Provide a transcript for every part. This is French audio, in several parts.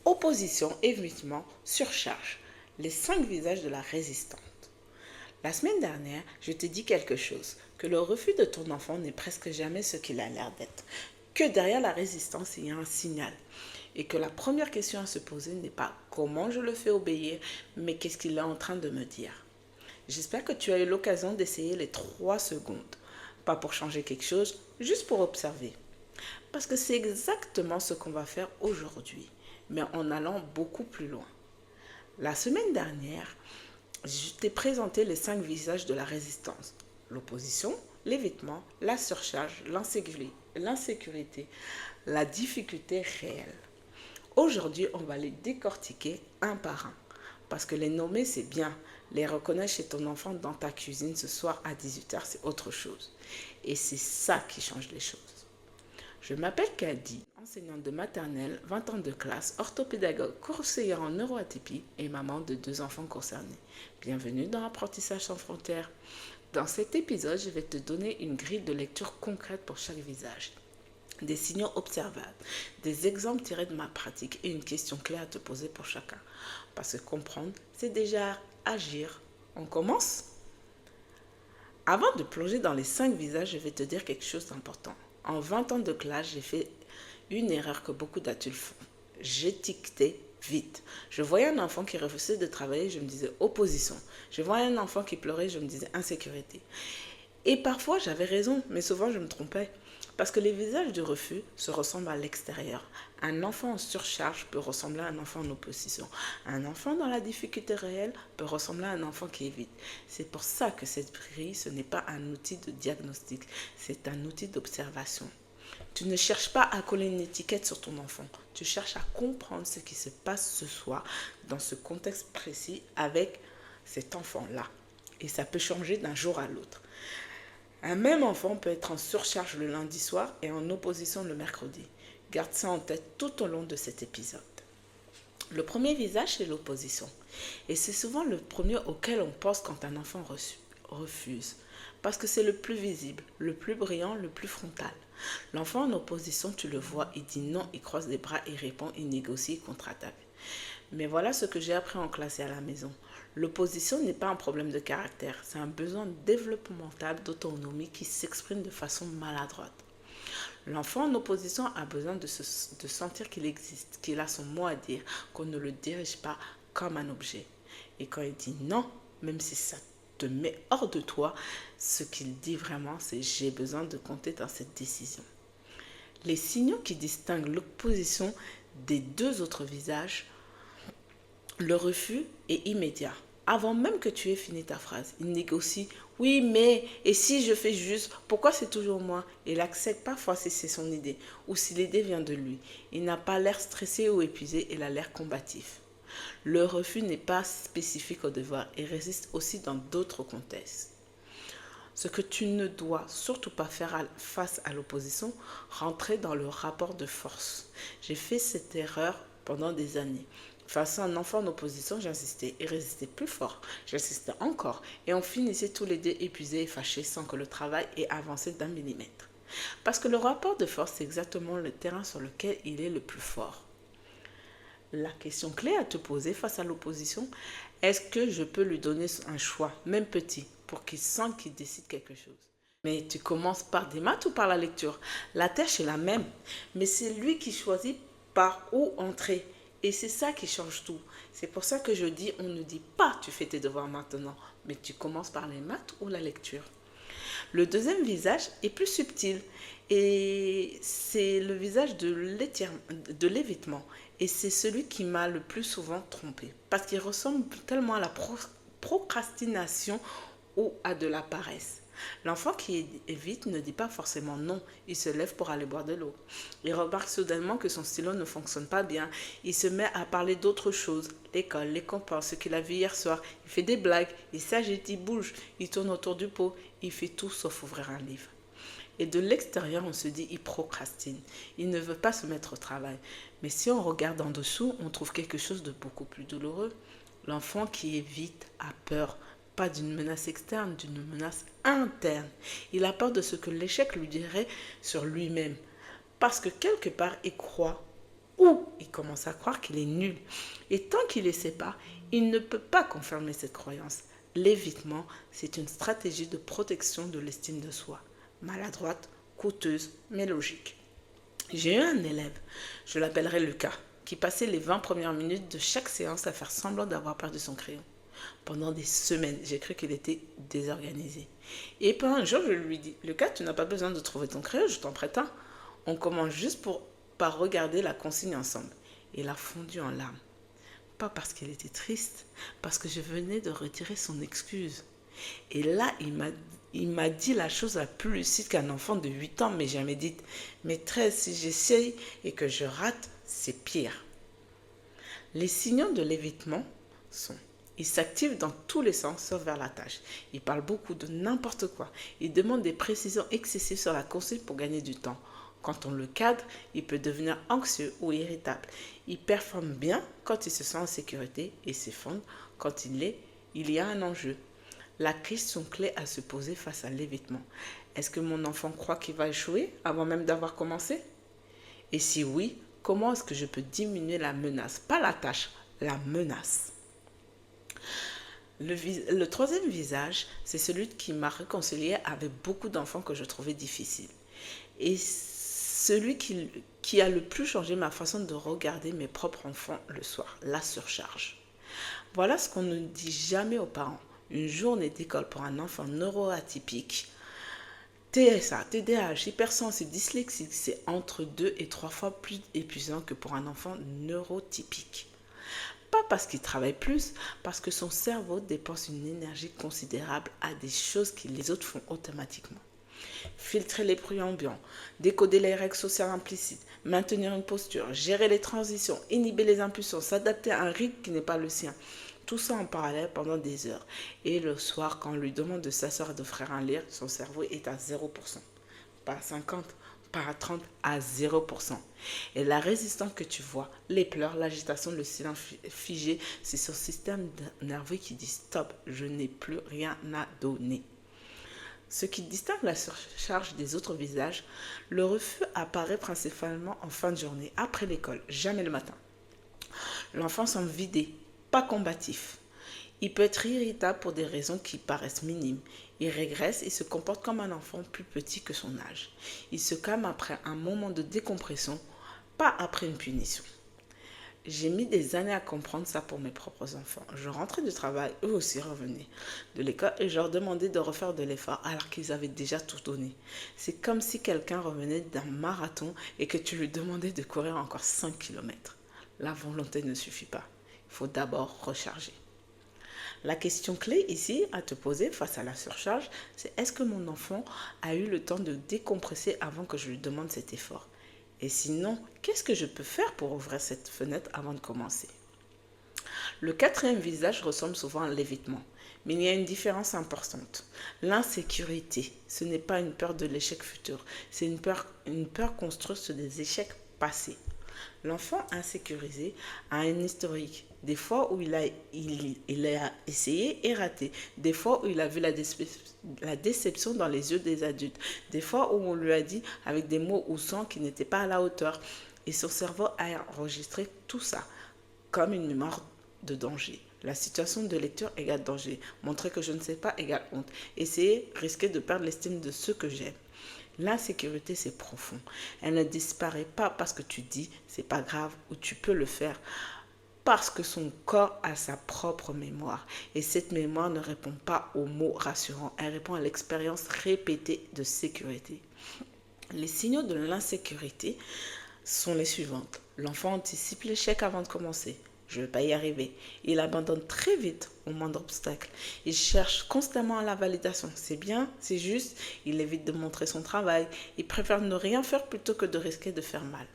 Opposition, évitement, surcharge. Les 5 visages de la résistante. La semaine dernière, je t'ai dit quelque chose, que le refus de ton enfant n'est presque jamais ce qu'il a l'air d'être, que derrière la résistance, il y a un signal, et que la première question à se poser n'est pas comment je le fais obéir, mais qu'est-ce qu'il est en train de me dire. J'espère que tu as eu l'occasion d'essayer les 3 secondes, pas pour changer quelque chose, juste pour observer. Parce que c'est exactement ce qu'on va faire aujourd'hui, mais en allant beaucoup plus loin. La semaine dernière, je t'ai présenté les 5 visages de la résistance. L'opposition, l'évitement, la surcharge, l'insécurité, la difficulté réelle. Aujourd'hui, on va les décortiquer un par un. Parce que les nommer, c'est bien. Les reconnaître chez ton enfant dans ta cuisine ce soir à 18h, c'est autre chose. Et c'est ça qui change les choses. Je m'appelle Kadi, enseignante de maternelle, 20 ans de classe, orthopédagogue, conseillère en neuroatypie et maman de 2 enfants concernés. Bienvenue dans Apprentissage sans frontières. Dans cet épisode, je vais te donner une grille de lecture concrète pour chaque visage. Des signaux observables, des exemples tirés de ma pratique et une question clé à te poser pour chacun. Parce que comprendre, c'est déjà agir. On commence ? Avant de plonger dans les 5 visages, je vais te dire quelque chose d'important. En 20 ans de classe, j'ai fait une erreur que beaucoup d'adultes font. J'étiquetais vite. Je voyais un enfant qui refusait de travailler, je me disais opposition. Je voyais un enfant qui pleurait, je me disais insécurité. Et parfois, j'avais raison, mais souvent, je me trompais. Parce que les visages de refus se ressemblent à l'extérieur. Un enfant en surcharge peut ressembler à un enfant en opposition. Un enfant dans la difficulté réelle peut ressembler à un enfant qui évite. C'est pour ça que cette grille, ce n'est pas un outil de diagnostic, c'est un outil d'observation. Tu ne cherches pas à coller une étiquette sur ton enfant. Tu cherches à comprendre ce qui se passe ce soir dans ce contexte précis avec cet enfant-là. Et ça peut changer d'un jour à l'autre. Un même enfant peut être en surcharge le lundi soir et en opposition le mercredi. Garde ça en tête tout au long de cet épisode. Le premier visage, c'est l'opposition. Et c'est souvent le premier auquel on pense quand un enfant refuse. Parce que c'est le plus visible, le plus brillant, le plus frontal. L'enfant en opposition, tu le vois, il dit non, il croise les bras, il répond, il négocie, il contre-attaque. Mais voilà ce que j'ai appris en classe et à la maison. L'opposition n'est pas un problème de caractère, c'est un besoin développemental d'autonomie qui s'exprime de façon maladroite. L'enfant en opposition a besoin de sentir qu'il existe, qu'il a son mot à dire, qu'on ne le dirige pas comme un objet. Et quand il dit non, même si ça te met hors de toi, ce qu'il dit vraiment, c'est j'ai besoin de compter dans cette décision. Les signaux qui distinguent l'opposition des 2 autres visages, le refus est immédiat. Avant même que tu aies fini ta phrase, il négocie. Oui, mais, et si je fais juste, pourquoi c'est toujours moi? Il accepte parfois si c'est son idée ou si l'idée vient de lui. Il n'a pas l'air stressé ou épuisé, il a l'air combatif. Le refus n'est pas spécifique au devoir et résiste aussi dans d'autres contextes. Ce que tu ne dois surtout pas faire face à l'opposition, rentrer dans le rapport de force. J'ai fait cette erreur pendant des années. Face à un enfant en opposition, j'insistais et résistais plus fort. J'insistais encore et on finissait tous les 2 épuisés et fâchés sans que le travail ait avancé d'1 millimètre. Parce que le rapport de force, c'est exactement le terrain sur lequel il est le plus fort. La question clé à te poser face à l'opposition, est-ce que je peux lui donner un choix, même petit, pour qu'il sente qu'il décide quelque chose? Mais tu commences par des maths ou par la lecture? La tâche est la même, mais c'est lui qui choisit par où entrer. Et c'est ça qui change tout. C'est pour ça que je dis, on ne dit pas tu fais tes devoirs maintenant, mais tu commences par les maths ou la lecture. Le deuxième visage est plus subtil et c'est le visage de l'évitement. Et c'est celui qui m'a le plus souvent trompé parce qu'il ressemble tellement à la procrastination ou à de la paresse. L'enfant qui évite ne dit pas forcément non, il se lève pour aller boire de l'eau. Il remarque soudainement que son stylo ne fonctionne pas bien, il se met à parler d'autres choses, l'école, les copains, ce qu'il a vu hier soir, il fait des blagues, il s'agite, il bouge, il tourne autour du pot, il fait tout sauf ouvrir un livre. Et de l'extérieur, on se dit, il procrastine, il ne veut pas se mettre au travail. Mais si on regarde en dessous, on trouve quelque chose de beaucoup plus douloureux. L'enfant qui évite a peur, pas d'une menace externe, d'une menace interne. Il a peur de ce que l'échec lui dirait sur lui-même. Parce que quelque part, il croit ou il commence à croire qu'il est nul. Et tant qu'il ne sait pas, il ne peut pas confirmer cette croyance. L'évitement, c'est une stratégie de protection de l'estime de soi. Maladroite, coûteuse, mais logique. J'ai eu un élève, je l'appellerai Lucas, qui passait les 20 premières minutes de chaque séance à faire semblant d'avoir perdu son crayon. Pendant des semaines, j'ai cru qu'il était désorganisé. Et puis un jour, je lui dis, Lucas, tu n'as pas besoin de trouver ton crayon, je t'en prête un. On commence juste par regarder la consigne ensemble. Il a fondu en larmes. Pas parce qu'il était triste, parce que je venais de retirer son excuse. Et là, il m'a dit la chose la plus lucide qu'un enfant de 8 ans m'ait jamais dite. Maîtresse, si j'essaye et que je rate, c'est pire. Les signaux de l'évitement sont: il s'active dans tous les sens sauf vers la tâche. Il parle beaucoup de n'importe quoi. Il demande des précisions excessives sur la consigne pour gagner du temps. Quand on le cadre, il peut devenir anxieux ou irritable. Il performe bien quand il se sent en sécurité et s'effondre quand il y a un enjeu. La question clé à se poser face à l'évitement: est-ce que mon enfant croit qu'il va échouer avant même d'avoir commencé? Et si oui, comment est-ce que je peux diminuer la menace? Pas la tâche, la menace. Le troisième visage, c'est celui qui m'a réconcilié avec beaucoup d'enfants que je trouvais difficiles. Et celui qui a le plus changé ma façon de regarder mes propres enfants le soir, la surcharge. Voilà ce qu'on ne dit jamais aux parents. Une journée d'école pour un enfant neuroatypique, TSA, TDAH, hypersensible, dyslexique, c'est entre 2 et 3 fois plus épuisant que pour un enfant neurotypique. Pas parce qu'il travaille plus, parce que son cerveau dépense une énergie considérable à des choses que les autres font automatiquement. Filtrer les bruits ambiants, décoder les règles sociales implicites, maintenir une posture, gérer les transitions, inhiber les impulsions, s'adapter à un rythme qui n'est pas le sien. Tout ça en parallèle pendant des heures. Et le soir, quand on lui demande de s'asseoir et d'offrir un livre, son cerveau est à 0%. Pas à 50, pas à 30, à 0%. Et la résistance que tu vois, les pleurs, l'agitation, le silence figé, c'est son système nerveux qui dit stop, je n'ai plus rien à donner. Ce qui distingue la surcharge des autres visages, le refus apparaît principalement en fin de journée, après l'école, jamais le matin. L'enfant semble vidé, pas combatif. Il peut être irritable pour des raisons qui paraissent minimes. Il régresse et se comporte comme un enfant plus petit que son âge. Il se calme après un moment de décompression, pas après une punition. J'ai mis des années à comprendre ça pour mes propres enfants. Je rentrais du travail, eux aussi revenaient de l'école et je leur demandais de refaire de l'effort alors qu'ils avaient déjà tout donné. C'est comme si quelqu'un revenait d'un marathon et que tu lui demandais de courir encore 5 kilomètres. La volonté ne suffit pas. Il faut d'abord recharger. La question clé ici à te poser face à la surcharge, c'est: est-ce que mon enfant a eu le temps de décompresser avant que je lui demande cet effort? Et sinon, qu'est-ce que je peux faire pour ouvrir cette fenêtre avant de commencer? Le quatrième visage ressemble souvent à l'évitement, mais il y a une différence importante. L'insécurité, ce n'est pas une peur de l'échec futur, c'est une peur construite sur des échecs passés. L'enfant insécurisé a un historique. Des fois où il a essayé et raté. Des fois où il a vu la déception dans les yeux des adultes. Des fois où on lui a dit avec des mots ou sons qui n'étaient pas à la hauteur. Et son cerveau a enregistré tout ça comme une mémoire de danger. La situation de lecture égale danger. Montrer que je ne sais pas égale honte. Essayer, risquer de perdre l'estime de ceux que j'aime. L'insécurité, c'est profond. Elle ne disparaît pas parce que tu dis c'est pas grave ou tu peux le faire, parce que son corps a sa propre mémoire. Et cette mémoire ne répond pas aux mots rassurants, elle répond à l'expérience répétée de sécurité. Les signaux de l'insécurité sont les suivantes. L'enfant anticipe l'échec avant de commencer. Je ne vais pas y arriver. Il abandonne très vite au moindre obstacle. Il cherche constamment la validation. C'est bien, c'est juste. Il évite de montrer son travail. Il préfère ne rien faire plutôt que de risquer de faire mal.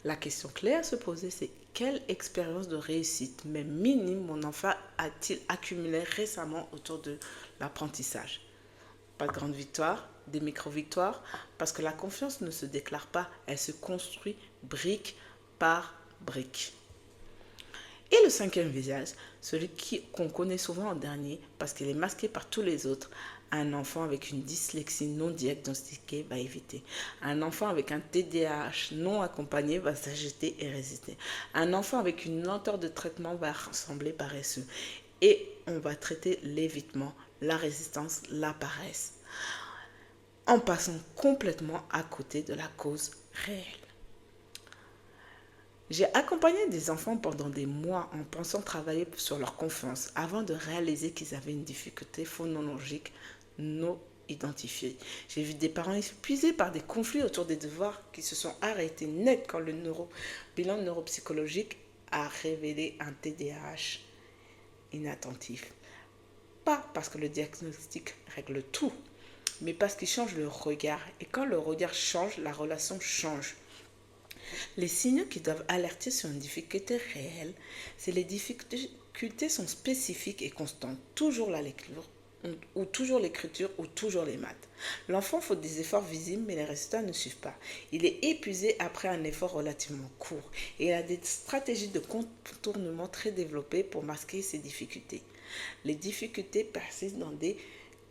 La question clé à se poser, c'est: quelle expérience de réussite, même minime, mon enfant a-t-il accumulé récemment autour de l'apprentissage? Pas de grandes victoires, des micro-victoires, parce que la confiance ne se déclare pas, elle se construit brique par brique. Et le cinquième visage, celui qu'on connaît souvent en dernier, parce qu'il est masqué par tous les autres, Un enfant avec une dyslexie non diagnostiquée va éviter. Un enfant avec un TDAH non accompagné va s'agiter et résister. Un enfant avec une lenteur de traitement va sembler paresseux. Et on va traiter l'évitement, la résistance, la paresse, en passant complètement à côté de la cause réelle. J'ai accompagné des enfants pendant des mois en pensant travailler sur leur confiance avant de réaliser qu'ils avaient une difficulté phonologique non identifiée. J'ai vu des parents épuisés par des conflits autour des devoirs qui se sont arrêtés net quand le bilan neuropsychologique a révélé un TDAH inattentif. Pas parce que le diagnostic règle tout, mais parce qu'il change le regard. Et quand le regard change, la relation change. Les signaux qui doivent alerter sur une difficulté réelle, c'est les difficultés sont spécifiques et constantes. Toujours la lecture, ou toujours l'écriture, ou toujours les maths. L'enfant fait des efforts visibles, mais les résultats ne suivent pas. Il est épuisé après un effort relativement court. Et il a des stratégies de contournement très développées pour masquer ses difficultés. Les difficultés persistent dans des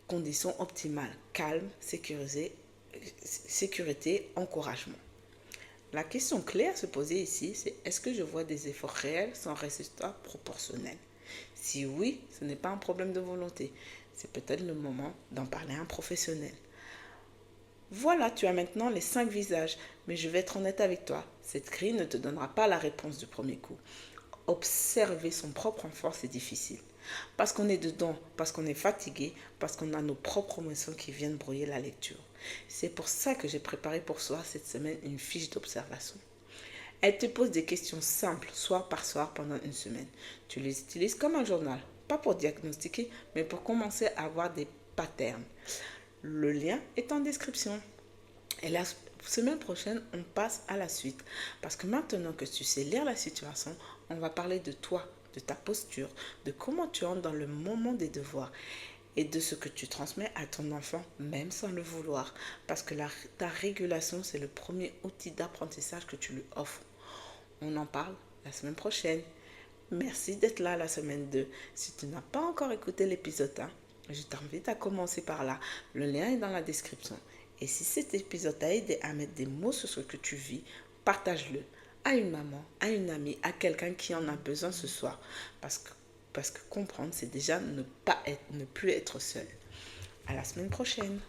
conditions optimales, calme, sécurité, encouragement. La question clé à se poser ici, c'est est-ce que je vois des efforts réels sans résultat proportionnel? Si oui, ce n'est pas un problème de volonté. C'est peut-être le moment d'en parler à un professionnel. Voilà, tu as maintenant les 5 visages, mais je vais être honnête avec toi. Cette grille ne te donnera pas la réponse du premier coup. Observer son propre enfant, c'est difficile. Parce qu'on est dedans, parce qu'on est fatigué, parce qu'on a nos propres émotions qui viennent brouiller la lecture. C'est pour ça que j'ai préparé pour toi cette semaine une fiche d'observation. Elle te pose des questions simples, soir par soir, pendant une semaine. Tu les utilises comme un journal, pas pour diagnostiquer, mais pour commencer à avoir des patterns. Le lien est en description. Et la semaine prochaine, on passe à la suite. Parce que maintenant que tu sais lire la situation, on va parler de toi, de ta posture, de comment tu entres dans le moment des devoirs et de ce que tu transmets à ton enfant, même sans le vouloir. Parce que ta régulation, c'est le premier outil d'apprentissage que tu lui offres. On en parle la semaine prochaine. Merci d'être là la semaine 2. Si tu n'as pas encore écouté l'épisode 1, je t'invite à commencer par là. Le lien est dans la description. Et si cet épisode t'a aidé à mettre des mots sur ce que tu vis, partage-le à une maman, à une amie, à quelqu'un qui en a besoin ce soir. Parce que comprendre, c'est déjà ne plus être seul. À la semaine prochaine.